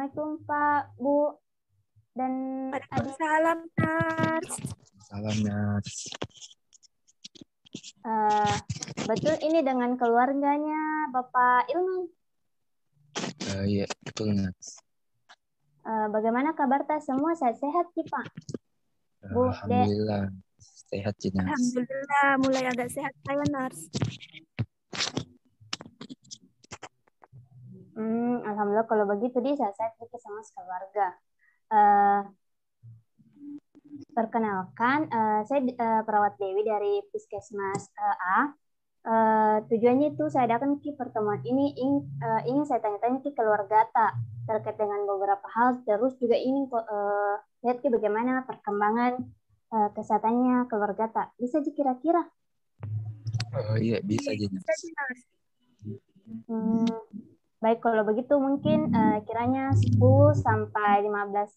Assalamualaikum Pak, Bu, dan adik. Waalaikumsalam, Nars. Salam, Nars. Betul ini dengan keluarganya Bapak Ilman. Iya, betul, Nars. Bagaimana kabar tas semua? Sehat-sehat sih Pak? Bu, Alhamdulillah, sehat sih, Nars. Alhamdulillah, mulai agak sehat saya, Nars. Alhamdulillah kalau begitu dia sehat-sehat juga sama keluarga. Perkenalkan, saya perawat Dewi dari Puskesmas A. Tujuannya itu saya adakan pertemuan ini ingin saya tanya-tanya ke keluarga tak terkait dengan beberapa hal, terus juga ingin lihat bagaimana perkembangan kesehatannya keluarga tak. Bisa kira-kira? Iya, bisa aja, Nars. Baik, kalau begitu mungkin kiranya 10 sampai 15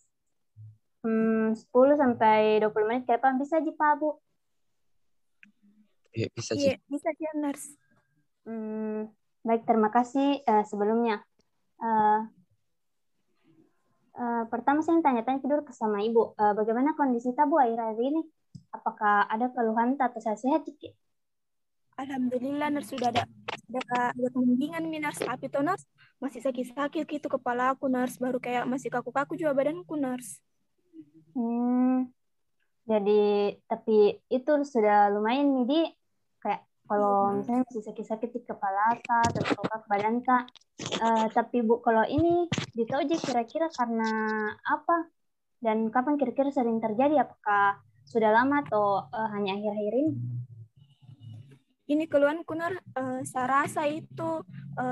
10 sampai 20 menit ke depan bisa Pak, Bu? Iya, bisa aja. Iya, bisa aja, Nars. Baik, terima kasih sebelumnya. Pertama saya tanya-tanya dulu ke sama Ibu. Bagaimana kondisi Bu akhir-akhir ini? Apakah ada keluhan atau sehat? Alhamdulillah, Nars sudah ada kemungkinan nih, Nars. Tapi tuh, Nars, masih sakit-sakit gitu kepala aku, Nars. Baru kayak masih kaku-kaku juga badanku, Nars. Jadi, tapi itu sudah lumayan nih, Di. Kayak kalau misalnya masih sakit-sakit di kepala atau kakak badan tak. Tapi Bu, kalau ini ditahu aja kira-kira karena apa? Dan kapan kira-kira sering terjadi? Apakah sudah lama atau hanya akhir-akhir ini? Ini keluhanku, Nars, saya rasa itu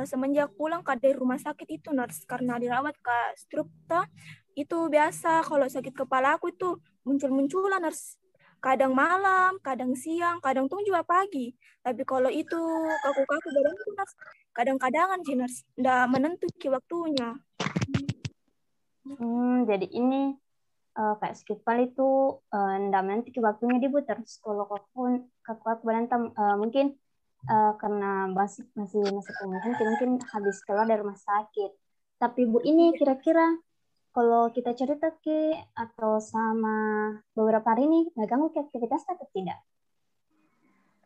semenjak pulang dari rumah sakit itu, Nars, karena dirawat ke strukta, itu biasa kalau sakit kepala aku itu muncul-munculan, Nars. Kadang malam, kadang siang, kadang tuh juga pagi. Tapi kalau itu kaku-kaku badan itu, Nars, kadang-kadangan sih, Nars. Nggak menentu waktunya. Jadi ini kayak sakit kepala itu nggak menentu waktunya Di, Bu. Terus kalau kaku badan mungkin karena masih pemulihan mungkin habis keluar dari rumah sakit. Tapi Bu, ini kira-kira kalau kita cerita atau sama beberapa hari ini ganggu ke aktivitas atau tidak?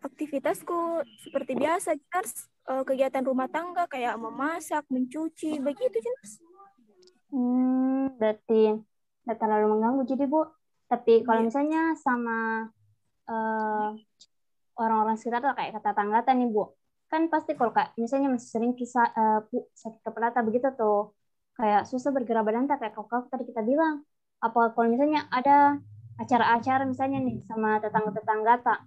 Aktivitasku seperti biasa, Nars. Kegiatan rumah tangga kayak memasak, mencuci, begitu, Nars. Berarti nggak terlalu mengganggu jadi Bu. Tapi kalau misalnya sama orang-orang sekitar tuh kayak kata tangga nih Bu, kan pasti kalau kayak misalnya masih sering sakit kepala begitu tuh kayak susah bergerak badan kayak kau tadi kita bilang. Apa kalau misalnya ada acara-acara misalnya nih sama tetangga-tetangga tak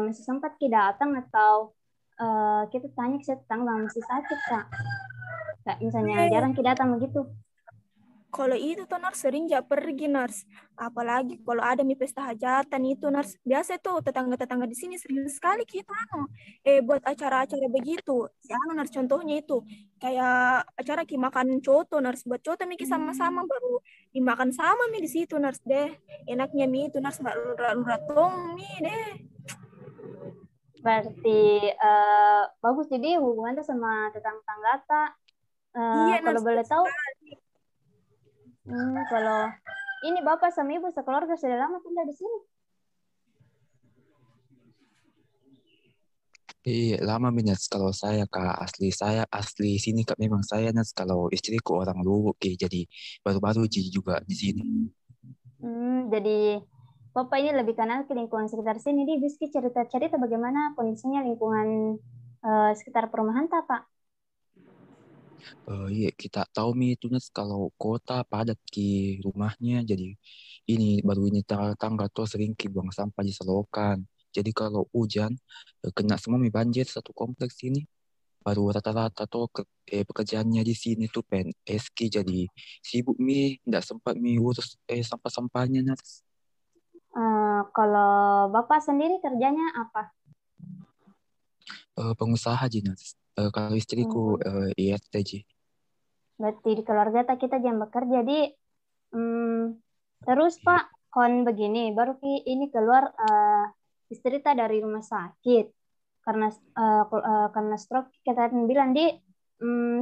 masih sempat kita datang atau kita tanya ke tetangga masih sakit tak? Kayak misalnya jarang kita datang begitu. Kalau itu tuh, Nars, sering gak pergi, Nars. Apalagi kalau ada pesta hajatan itu, Nars. Biasa tuh tetangga-tetangga di sini sering sekali kita buat acara-acara begitu. Ya, Nars, contohnya itu kayak acara makan coto, Nars. Buat coto miki sama-sama baru dimakan sama di situ, Nars deh. Enaknya itu, Nars, nggak lurat-luratong deh. Berarti bagus jadi hubungannya sama tetangga tak. Iya, Kalau Nars, boleh tahu, kalau ini Bapak sama Ibu sekeluarga sudah lama tinggal di sini? Iya, lama Nars. Kalau saya asli sini Kak, memang saya Nars. Kalau istriku orang Luwu, jadi baru-baru juga di sini. Jadi Bapak ini lebih kenal ke lingkungan sekitar sini. Dia bisa cerita-cerita bagaimana kondisinya lingkungan sekitar perumahan Pak? Iya, kita tahu itu Nars, kalau kota padat rumahnya, jadi ini baru ini tangga tuh sering buang sampah di selokan. Jadi kalau hujan kena semua banjir satu kompleks ini. Baru rata-rata tuh pekerjaannya di sini tuh PNS jadi sibuk nggak sempat urus sampah-sampahnya Nars. Kalau Bapak sendiri kerjanya apa? Pengusaha Nars. Kalau istriku ISTJ. Berarti di keluarga kita jam bekerja. Jadi terus Pak, kon begini baru ini keluar istri dari rumah sakit karena stroke kita bilang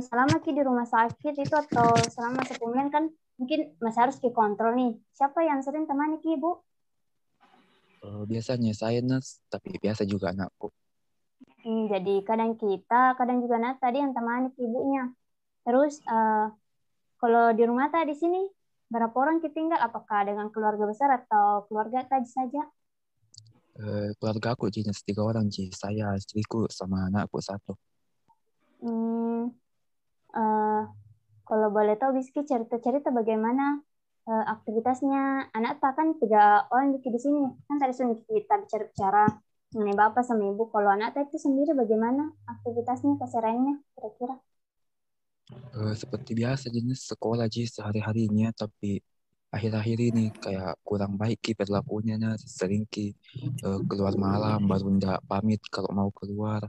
selama Ki di rumah sakit itu atau selama sepemulihan kan mungkin masih harus Ki kontrol nih. Siapa yang sering temani Ki, Bu? Biasanya saya Nas, tapi biasa juga anakku. Jadi kadang kita, kadang juga Nat tadi yang temani Ki ibunya. Terus kalau di rumah tadi di sini berapa orang Ki tinggal? Apakah dengan keluarga besar atau keluarga tadi saja? Keluarga aku jenis 3 orang, saya, istriku, sama anakku 1. Hmm, eh, Kalau boleh tahu Biski cerita-cerita bagaimana aktivitasnya anak tak kan 3 orang di sini kan tadi sudah kita bicara-bicara mengenai bapak sama ibu. Kalau anak tak itu sendiri bagaimana aktivitasnya kesehariannya kira-kira? Seperti biasa jenis sekolah sehari-harinya, tapi akhir-akhir ini kayak kurang baik perilakunya Nas. Sering keluar malam baru ndak pamit kalau mau keluar,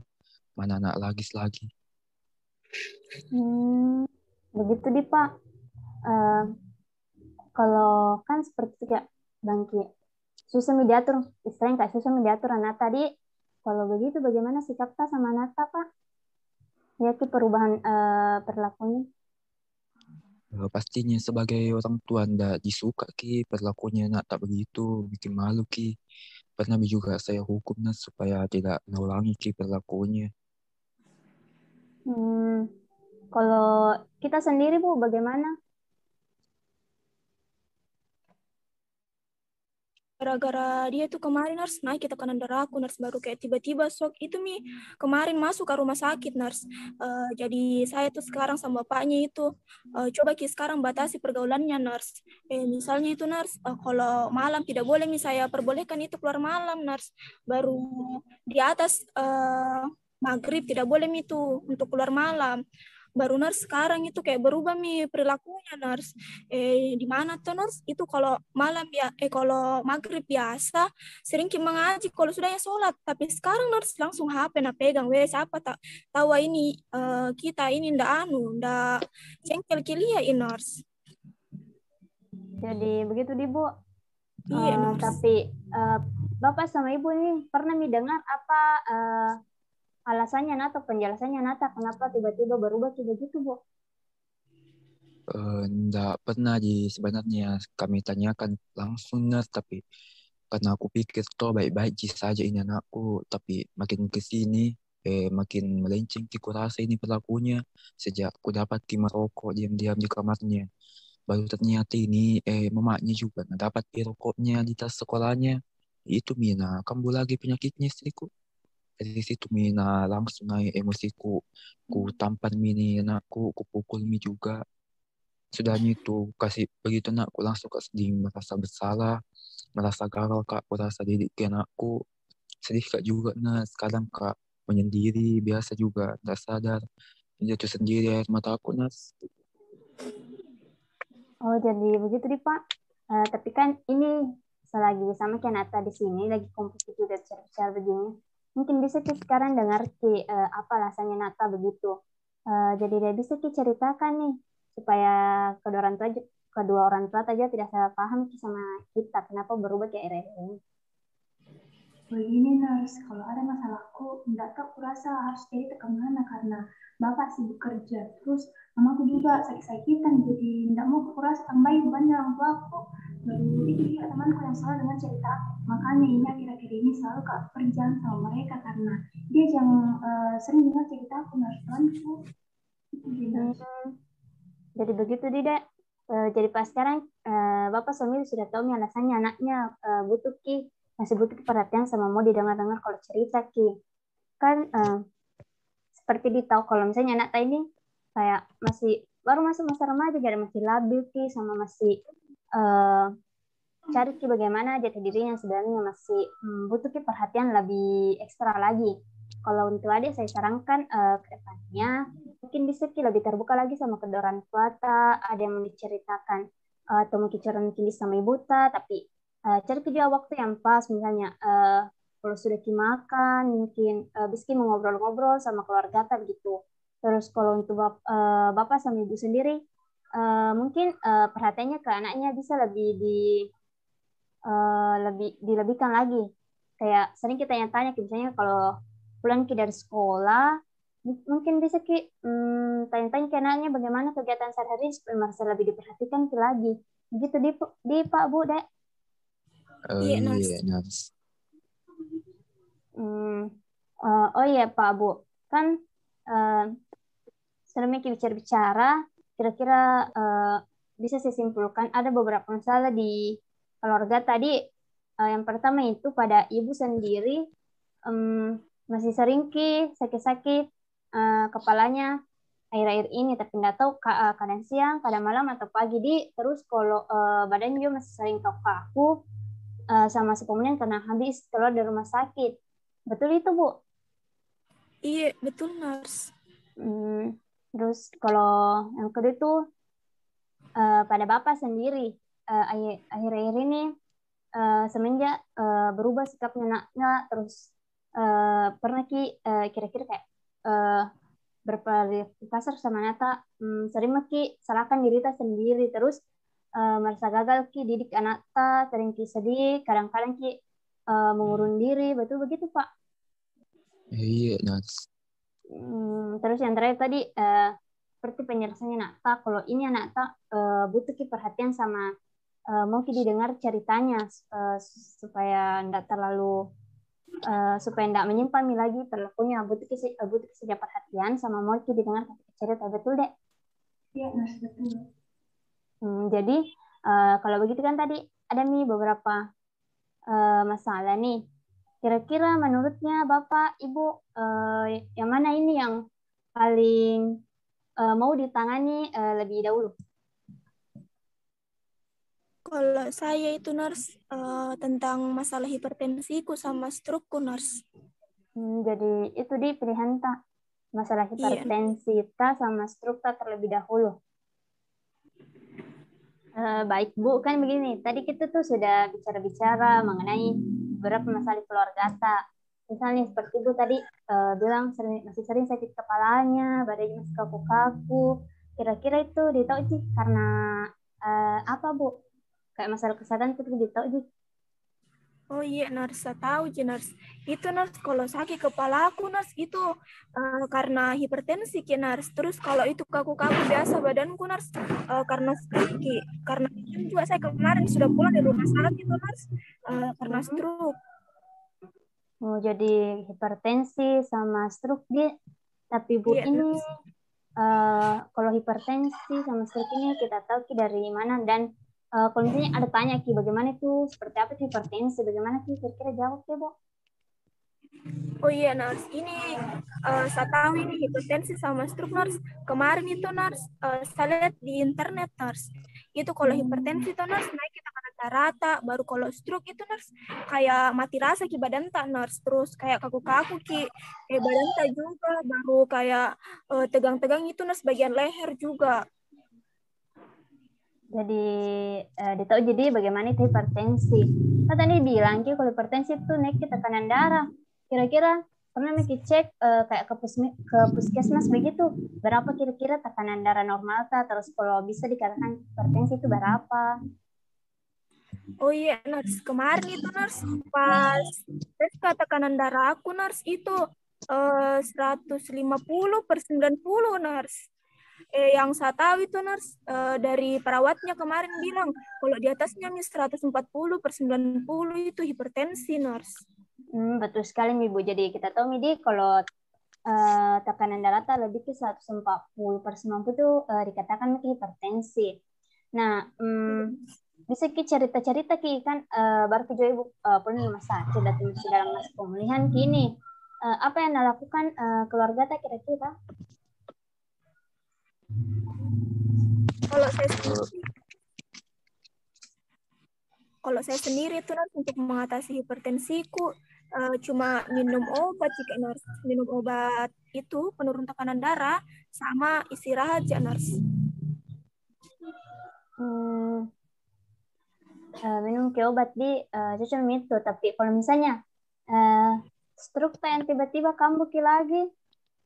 mana anak lagi. Begitu di Pak. Eh, Kalau kan seperti itu ya Bangki susah mediatur istilahnya kayak susah mediatur anak tadi. Kalau begitu bagaimana sikap ta sama Nata Pak? Ya Ki perubahan perilakunya. Pastinya sebagai orang tua ndak disuka perilakunya nak tak begitu, bikin malu Pernah juga saya hukum Nas supaya tidak mengulangi perilakunya. Hmm, Kalau kita sendiri Bu bagaimana? Gara-gara dia tuh kemarin nars naik kita kanan darahku nars baru kayak tiba-tiba sok itu mi kemarin masuk ke rumah sakit nars. Jadi saya tuh sekarang sama bapaknya itu coba sekarang batasi pergaulannya nars. Misalnya itu nars kalau malam tidak boleh nih saya perbolehkan itu keluar malam nars. Baru di atas maghrib tidak boleh itu untuk keluar malam. Baru nars sekarang itu kayak berubah nih perilakunya nars. Di mana tuh nars itu kalau malam ya kalau maghrib biasa sering mengaji kalau sudahnya sholat, tapi sekarang nars langsung HP na pegang wes apa tak tahu ini kita ini ndak cengkel kilia ini nars. Jadi begitu di Bu. Iya nars. Tapi Bapak sama Ibu ini pernah mi dengar apa alasannya Nata, penjelasannya Nata kenapa tiba-tiba berubah begitu Bu? Nggak pernah sebenarnya kami tanyakan langsung Nas, tapi karena aku pikir toh baik-baik saja ini anakku, tapi makin ke sini makin melenceng kurasa ini perilakunya sejak aku dapat merokok diam-diam di kamarnya. Baru ternyata ini mamanya juga dapat rokoknya di tas sekolahnya. Itu Mina, kambuh lagi penyakitnya istriku. Dari situ Mina langsung naik emosiku. Ku tampar Mini anakku, ku pukul Mi juga. Sudahnya itu kasih begitu anakku langsung sedih merasa bersalah, merasa gagal kak, aku rasa didik anakku sedih kak juga nah sekarang kak menyendiri biasa juga nggak sadar jatuh sendiri air mata aku Nas. Oh jadi begitu di Pak. Tapi kan ini selagi sama Kenata di sini lagi kompetisi juga bicara begini. Mungkin bisa Ki sekarang dengar apa alasannya Nata begitu. Jadi dia bisa Ki ceritakan nih supaya kedua orang tua aja tidak salah paham Ki sama kita kenapa berubah kayak ini. Begini Nars, kalau ada masalahku, enggak tahu aku rasa harus cerita kemana karena bapak sibuk kerja. Terus mamaku juga sakit-sakitan, jadi enggak mau aku rasa tambahin beban orang tua aku. Baru itu juga temanku yang selalu dengan cerita aku. Makanya ini akhir-akhir ini selalu kak kerjaan sama mereka karena dia yang sering dengar cerita aku Nars temanku. Itu dia. Jadi begitu Dida. Jadi pas sekarang Bapak suami sudah tahu nih alasannya anaknya butuh Ki, masih butuh perhatian sama mau didengar-dengar kalau cerita Ki. Kan seperti ditahu kalau misalnya anak ini kayak masih baru masuk masa remaja jadi masih labil Ki sama masih cari Ki bagaimana jati dirinya sebenarnya masih butuh Ki perhatian lebih ekstra lagi. Kalau untuk adik saya sarankan ke depannya mungkin bisa Ki lebih terbuka lagi sama kedua orang tua ada yang mau diceritakan atau mungkin cerita mungkin sama ibu tapi cari juga waktu yang pas misalnya kalau sudah Ki makan mungkin bisa mau ngobrol-ngobrol sama keluarga begitu. Terus kalau untuk bapak sama ibu sendiri mungkin perhatiannya ke anaknya bisa lebih dilebihkan lagi. Kayak sering kita yang tanya, misalnya kalau pulang dari sekolah, Mungkin bisa Ki tanya-tanya ke anaknya bagaimana kegiatan sehari-hari supaya merasa lebih diperhatikan Ki lagi. Begitu di Pak Bu Dek. Iya, Nars. Iya, Nars. Oh iya Pak Bu, kan selama kita bicara-bicara, kira-kira bisa saya simpulkan ada beberapa masalah di keluarga tadi. Yang pertama itu pada ibu sendiri masih sering sakit-sakit kepalanya akhir-akhir ini, tapi nggak tahu kadang siang, kadang malam atau pagi. Terus kalau badannya juga masih sering kaku sama sepenuhnya karena habis keluar dari rumah sakit. Betul itu Bu? Iya, betul Nars. Terus kalau yang kedua itu pada Bapak sendiri akhir-akhir ini semenjak berubah sikapnya nak terus pernah kira-kira kayak berpaling kasar sama Nata sering salahkan diri ta sendiri terus merasa gagal didik anak ta sering sedih kadang-kadang mengurung diri, betul begitu Pak? Iya, Nars. Terus yang terakhir tadi seperti penjelasannya Nata, kalau ini anak tak butuh perhatian sama mau didengar ceritanya supaya tidak terlalu supaya tidak menyimpan lagi perilakunya, butuh saja perhatian sama mau didengar cerita, betul dek? Iya, Nars, betul. Jadi kalau begitu kan tadi ada beberapa masalah nih. Kira-kira menurutnya Bapak, Ibu, yang mana ini yang paling mau ditangani lebih dahulu? Kalau saya itu Nars tentang masalah hipertensiku sama strokeku Nars. Jadi itu di pilihan tak masalah hipertensi sama stroke terlebih dahulu. Baik Bu, kan begini. Tadi kita tuh sudah bicara-bicara mengenai beberapa masalah keluarga tak. Misalnya seperti Bu tadi bilang masih sering sakit kepalanya, badannya masih kaku-kaku. Kira-kira itu ditahu sih karena apa Bu? Kayak masalah kesehatan itu ditahu sih. Oh iya Nars, saya tahu Nars. Itu Nars kalau sakit kepala aku Nars itu karena hipertensi Nars. Terus kalau itu kaku-kaku biasa badanku Nars karena stroke. Karena juga saya kemarin sudah pulang dari rumah sakit Nars karena stroke. Oh, jadi hipertensi sama stroke dia. Tapi Bu ini kalau hipertensi sama stroke ini kita tahu dari mana dan kalau misalnya ada tanya bagaimana itu seperti apa itu hipertensi, bagaimana kira-kira jawab Bu? Oh iya Nars, ini saya tahu ini hipertensi sama stroke Nars. Kemarin itu Nars, saya lihat di internet Nars. Itu kalau hipertensi itu Nars naik ke tekanan rata, baru kalau stroke itu Nars kayak mati rasa badan tak Nars, terus kayak kaku-kaku badan tak juga, baru kayak tegang-tegang itu Nars bagian leher juga. Jadi ditahu jadi bagaimana itu hipertensi. Nah tadi bilang kalau hipertensi itu naik ke tekanan darah. Kira-kira pernah cek kayak ke puskesmas begitu, berapa kira-kira tekanan darah normal terus kalau bisa dikatakan hipertensi itu berapa? Oh iya Nars, kemarin itu Nars pas tes tekanan darah aku Nars itu 150/90 Nars. Yang saya tahu itu Nars dari perawatnya kemarin bilang kalau di atasnya 140/90 itu hipertensi Nars. Betul sekali Ibu. Jadi kita tahu kalau tekanan darah lebih ke 140/90 itu dikatakan hipertensi. Nah, bisa cerita-cerita kan baru ke Ibu pulang rumah sakit dan masih dalam masa pemulihan kini. Apa yang dilakukan keluarga tak kira-kira? Kalau saya sendiri itu Nars untuk mengatasi hipertensiku cuma minum obat Nars, minum obat itu penurun tekanan darah sama istirahat Nars. Minum obat cocok itu, tapi kalau misalnya stroke yang tiba-tiba kambuh lagi,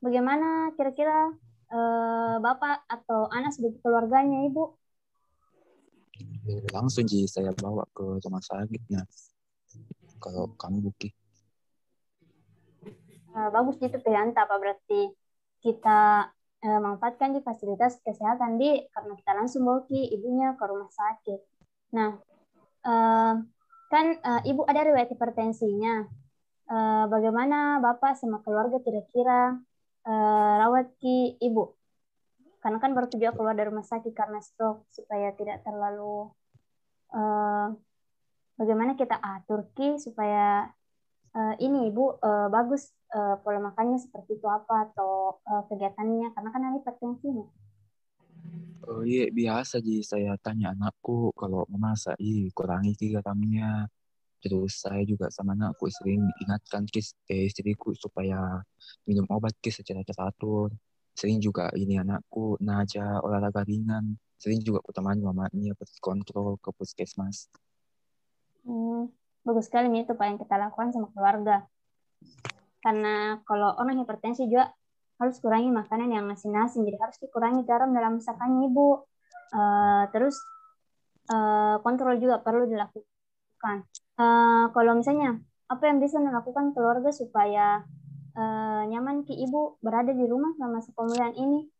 bagaimana kira-kira Bapak atau anak sebagai keluarganya Ibu? Langsung saya bawa ke rumah sakit kalau kamu bagus itu pilihan apa berarti kita manfaatkan di fasilitas kesehatan karena kita langsung bawa ibunya ke rumah sakit. Nah, kan ibu ada riwayat hipertensinya. Bagaimana Bapak sama keluarga kira-kira rawat ibu? Karena kan baru juga keluar dari rumah sakit karena stroke, supaya tidak terlalu bagaimana kita atur supaya ini ibu bagus pola makannya seperti itu apa atau kegiatannya, karena kan ada hipertensinya. Oh iya, biasa saya tanya anakku kalau memasak, kurangi garamnya. Terus saya juga sama anakku sering ingatkan istriku supaya minum obat secara teratur. Sering juga ini anakku ngajak olahraga ringan. Sering juga aku temani mamanya pergi kontrol ke puskesmas. Bagus sekali itu Pak yang kita lakukan sama keluarga. Karena kalau orang hipertensi juga harus kurangi makanan yang asin-asin, jadi harus dikurangi garam dalam masakannya ibu. Terus kontrol juga perlu dilakukan. Kalau misalnya apa yang bisa dilakukan keluarga supaya nyaman ibu berada di rumah selama pemulihan ini,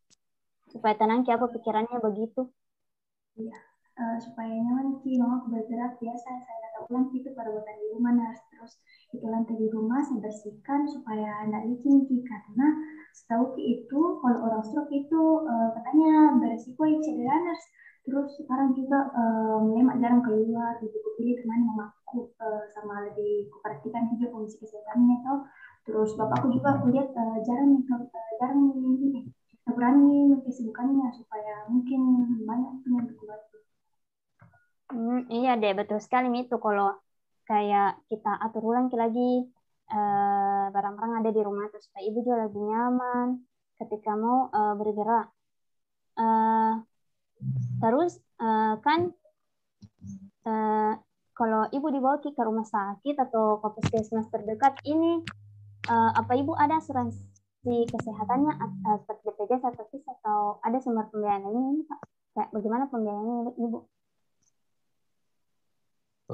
supaya tenang apa pikirannya begitu? Iya, supaya nyaman mama bergerak biasa saya kata ulang itu perawatan di rumah terus itu lantai di rumah saya bersihkan supaya tidak licin karena setahu itu kalau orang stroke itu katanya beresiko cedera terus sekarang juga memang jarang keluar pilih kemana mamaku sama lebih kuperhatikan juga kondisi kesehatannya terus bapakku juga aku lihat jarang ini berani kesibukannya supaya mungkin banyak yang keluar. Iya deh, betul sekali itu kalau kayak kita atur ulang lagi barang-barang ada di rumah terus supaya ibu juga lebih nyaman ketika mau bergerak. Terus kan kalau ibu dibawa ke rumah sakit atau ke puskesmas terdekat ini, apa ibu ada asuransi kesehatannya seperti BPJS atau KIS atau ada sumber pembiayaan ini Pak? Kayak bagaimana pembiayaannya ibu?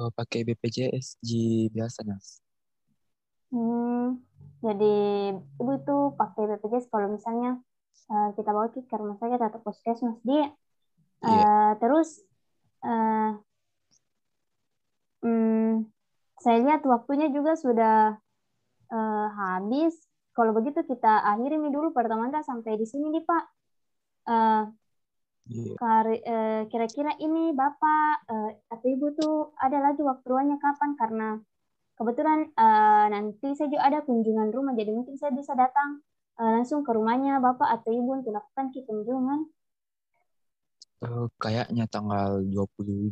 Pakai BPJS biasanya. Jadi ibu itu pakai BPJS kalau misalnya kita bawa ke rumah sakit atau puskesmas terus saya lihat waktunya juga sudah habis. Kalau begitu kita akhiri dulu pertemuan sampai di sini nih Pak. Kira-kira ini Bapak atau Ibu tuh ada lagi waktu luangnya kapan? Karena kebetulan nanti saya juga ada kunjungan rumah, jadi mungkin saya bisa datang langsung ke rumahnya Bapak atau Ibu untuk lakukan kunjungan. Kayaknya tanggal 22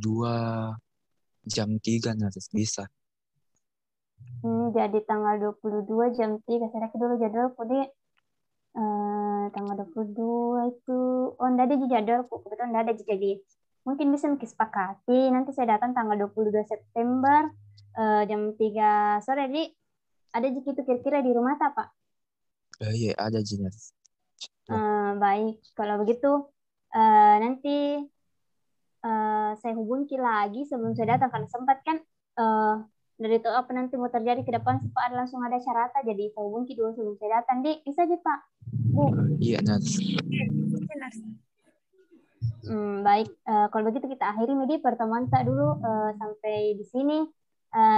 jam 3 nanti bisa. Jadi tanggal 22 jam 3, saya lihat dulu jadwalku di tanggal 22 itu, enggak ada jadwalku, kebetulan enggak ada, jadi mungkin bisa disepakati, nanti saya datang tanggal 22 September jam 3 sore, jadi ada gitu kira-kira di rumah tak Pak? Iya, ada jenis. Baik, kalau begitu nanti saya hubungi lagi sebelum saya datang, karena sempat kan dari itu apa nanti mau terjadi ke depan Pak langsung ada syaratan, jadi saya hubungi dulu sebelum saya datang. Bisa aja Pak, Bu? Iya, Nats. Baik, kalau begitu kita akhiri pertemuan tak dulu sampai di sini.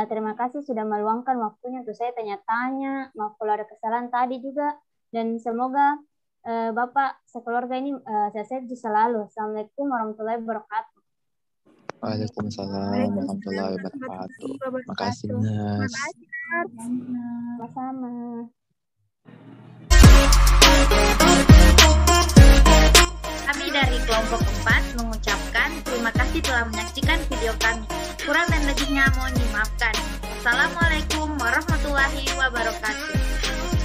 Terima kasih sudah meluangkan waktunya untuk saya tanya-tanya. Maaf kalau ada kesalahan tadi juga, dan semoga Bapak sekeluarga ini sehat selalu. Assalamualaikum warahmatullahi wabarakatuh. Waalaikumsalam warahmatullahi wabarakatuh. Makasih, Nas. Sama-sama. Kami dari kelompok 4 mengucapkan terima kasih telah menyaksikan video kami. Kurang dan lebihnya mohon dimaafkan. Assalamualaikum warahmatullahi wabarakatuh.